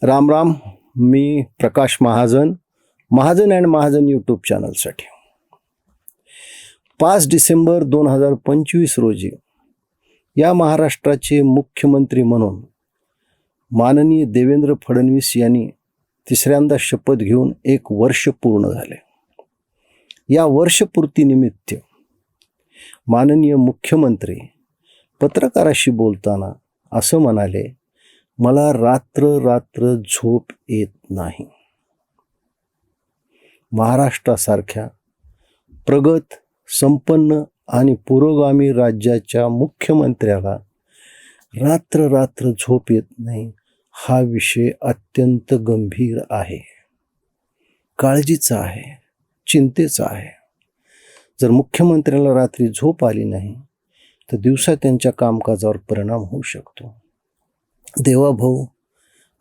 राम राम. मी Prakash Mahajan, Mahajan and Mahajan YouTube चॅनलसाठी 5 December 2025 रोजी या महाराष्ट्राचे मुख्यमंत्री म्हणून माननीय देवेंद्र फडणवीस यांनी तिसऱ्यांदा शपथ घेऊन 1 वर्ष पूर्ण झाले. या वर्षपूर्तीनिमित्त माननीय मुख्यमंत्री पत्रकाराशी बोलताना असं म्हणाले, मला रात्र झोप येत नाही. महाराष्ट्रासारख्या प्रगत, संपन्न आणि पुरोगामी राज्याच्या मुख्यमंत्र्याला रात्र झोप येत नाही हा विषय अत्यंत गंभीर आहे, काळजीचा आहे, चिंतेचा आहे. जर मुख्यमंत्र्याला रात्री झोप आली नाही तर दिवसा त्यांच्या कामकाजावर परिणाम होऊ शकतो. देवाभाऊ,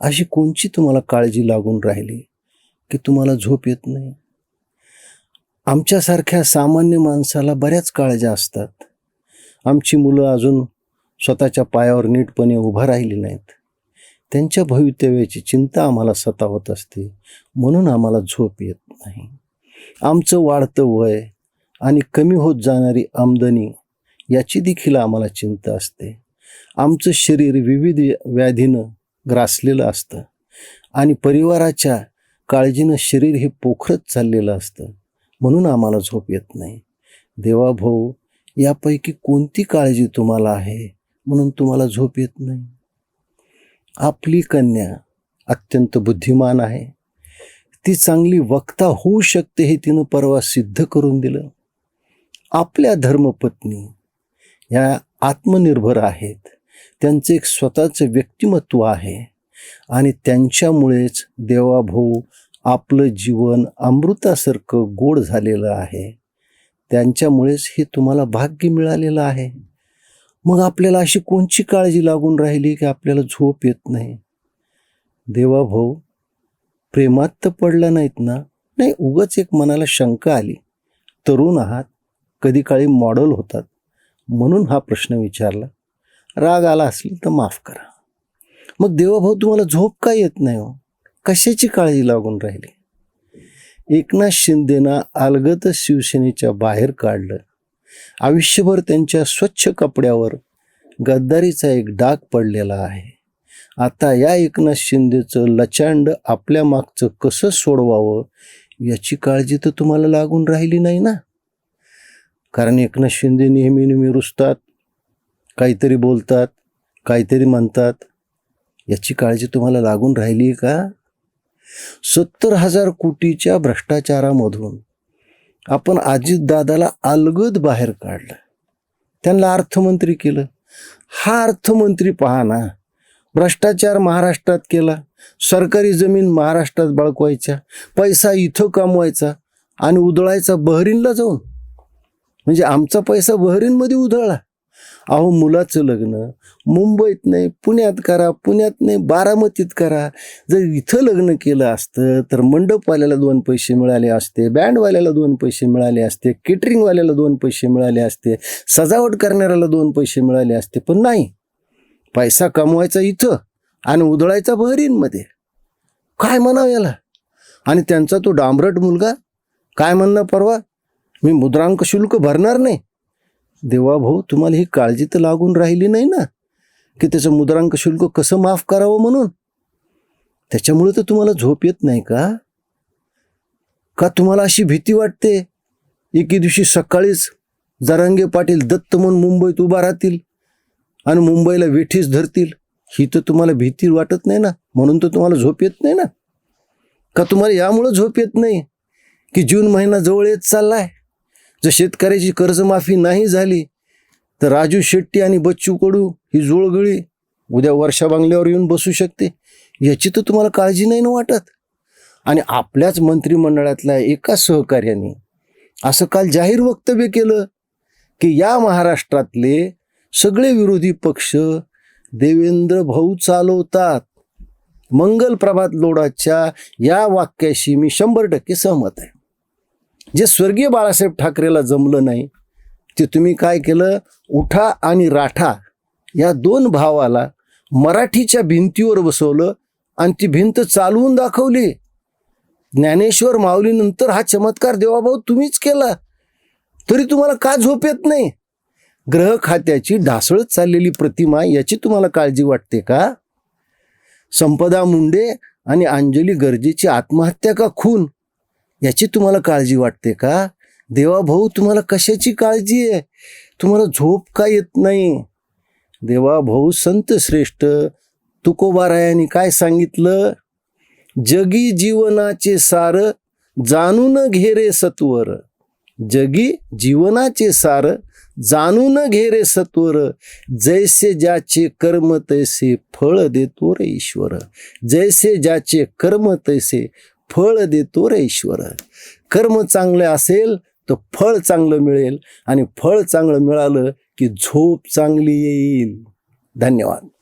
अशी कोणची तुम्हाला काळजी लागून राहिली की तुम्हाला झोप येत नाही? आमच्यासारख्या सामान्य माणसाला बऱ्याच काळज्या असतात. आमची मुलं अजून स्वतःच्या पायावर नीटपणे उभं राहिली नाहीत. त्यांच्या भवितव्याची चिंता आम्हाला सतावत असते, म्हणून आम्हाला झोप येत नाही. आमचं वाढतं वय आणि कमी होत जाणारी आमदनी याची देखील आम्हाला चिंता असते. आमचं शरीर विविध व्याधीनं ग्रासलेलं असतं आणि परिवाराच्या काळजीनं शरीर हे पोखरत चाललेलं असतं, म्हणून आम्हाला झोप येत नाही. देवाभाऊ, यापैकी कोणती काळजी तुम्हाला आहे म्हणून तुम्हाला झोप येत नाही? आपली कन्या अत्यंत बुद्धिमान आहे, ती चांगली वक्ता होऊ शकते हे तिनं परवा सिद्ध करून दिलं. आपल्या धर्मपत्नी ह्या आत्मनिर्भर आहेत, त्यांचं एक स्वतःचं व्यक्तिमत्व आहे आणि त्यांच्यामुळेच देवाभाऊ आपलं जीवन अमृतासारखं गोड झालेलं आहे. त्यांच्यामुळेच हे तुम्हाला भाग्य मिळालेलं आहे. मग आपल्याला अशी कोणची काळजी लागून राहिली की आपल्याला झोप येत नाही? देवाभाऊ, प्रेमात तर पडला नाहीत ना? नाही, उगाच एक मनाला शंका आली. तरुण आहात, कधी काळी मॉडेल होतात, म्हणून हा प्रश्न विचारला. राग आला असेल तर माफ करा. मग देवाभाऊ, तुम्हाला झोप का येत नाही हो? कशाची काळजी लागून राहिली? एकनाथ शिंदेना अलगद शिवसेनेच्या बाहेर काढलं. आयुष्यभर त्यांच्या स्वच्छ कपड्यावर गद्दारीचा एक डाग पडलेला आहे. आता या एकनाथ शिंदेचं लचांड आपल्या मागचं कसं सोडवावं याची काळजी तर तुम्हाला लागून राहिली नाही ना? कारण एकनाथ शिंदे नेहमी रुसतात, काहीतरी बोलतात, काहीतरी म्हणतात. याची काळजी तुम्हाला लागून राहिली का? 70,000 कोटीच्या भ्रष्टाचारामधून आपण अजितदादाला अलगद बाहेर काढलं, त्यांना अर्थमंत्री केलं. हा अर्थमंत्री पहा ना, भ्रष्टाचार महाराष्ट्रात केला, सरकारी जमीन महाराष्ट्रात बळकवायच्या, पैसा इथं कमवायचा आणि उधळायचा बहरीनला जाऊन. म्हणजे आमचा पैसा बहरीनमध्ये उधळला. अहो, मुलाचं लग्न मुंबईत नाही पुण्यात करा, पुण्यात नाही बारामतीत करा. जर इथं लग्न केलं असतं तर मंडपवाल्याला 2 पैसे मिळाले असते, बँडवाल्याला 2 पैसे मिळाले असते, केटरिंगवाल्याला 2 पैसे मिळाले असते, सजावट करणाऱ्याला 2 पैसे मिळाले असते. पण नाही, पैसा कमवायचा इथं आणि उधळायचा बहरीनमध्ये. काय म्हणावं याला? आणि त्यांचा तो डांबरट मुलगा काय म्हणणं परवा, मी मुद्रांक शुल्क भरणार नाही. देवाभाऊ, तुम्हाला ही काळजी तर लागून राहिली नाही ना की त्याचं मुद्रांक शुल्क कसं माफ करावं म्हणून? त्याच्यामुळे तर तुम्हाला झोप येत नाही का? का तुम्हाला अशी भीती वाटते एके दिवशी सकाळीच जरांगे पाटील दत्त म्हणून मुंबईत उभा राहतील आणि मुंबईला वेठीस धरतील? ही तर तुम्हाला भीती वाटत नाही ना, म्हणून तर तुम्हाला झोप येत नाही ना? का तुम्हाला यामुळं झोप येत नाही की जून महिना जवळ येत चाललाय? जर शेतकऱ्याची कर्जमाफी नाही झाली तर राजू शेट्टी आणि बच्चू कडू ही जुळगळी उद्या वर्षा बंगल्यावर येऊन बसू शकते. याची तर तुम्हाला काळजी नाही ना वाटत? आणि आपल्याच मंत्रिमंडळातल्या एका सहकार्याने असं काल जाहीर वक्तव्य केलं की या महाराष्ट्रातले सगळे विरोधी पक्ष देवेंद्र भाऊ चालवतात. मंगल प्रभात लोढाच्या या वाक्याशी मी 100% सहमत आहे. जे स्वर्गीय बाळासाहेब ठाकरेला जमलं नाही ते तुम्ही काय केलं, उठा आणि राठा या 2 भावाला मराठीच्या भिंतीवर बसवलं आणि ती भिंत चालवून दाखवली. ज्ञानेश्वर माऊलीनंतर हा चमत्कार देवाभाऊ तुम्हीच केला, तरी तुम्हाला का झोप येत नाही? ग्रह खात्याची ढासळत चाललेली प्रतिमा याची तुम्हाला काळजी वाटते का? संपदा मुंडे आणि अंजली गर्जेची आत्महत्या का खून याची तुम्हाला काळजी वाटते का? देवाभाऊ तुम्हाला कशाची काळजी आहे? तुम्हाला झोप का येत नाही? देवाभाऊ संत श्रेष्ठ तुकोबारायांनी काय सांगितलं? जगी जीवनाचे सार जाणून घे रे सत्वर. जगी जीवनाचे सार जाणून घे रे सत्वर. जैसे ज्याचे कर्म तैसे फळ देतो रे ईश्वर. जैसे ज्याचे कर्म तैसे फळ देतो रे ईश्वर. कर्म चांगले असेल तर फळ चांगलं मिळेल, आणि फळ चांगलं मिळालं की झोप चांगली येईल. धन्यवाद.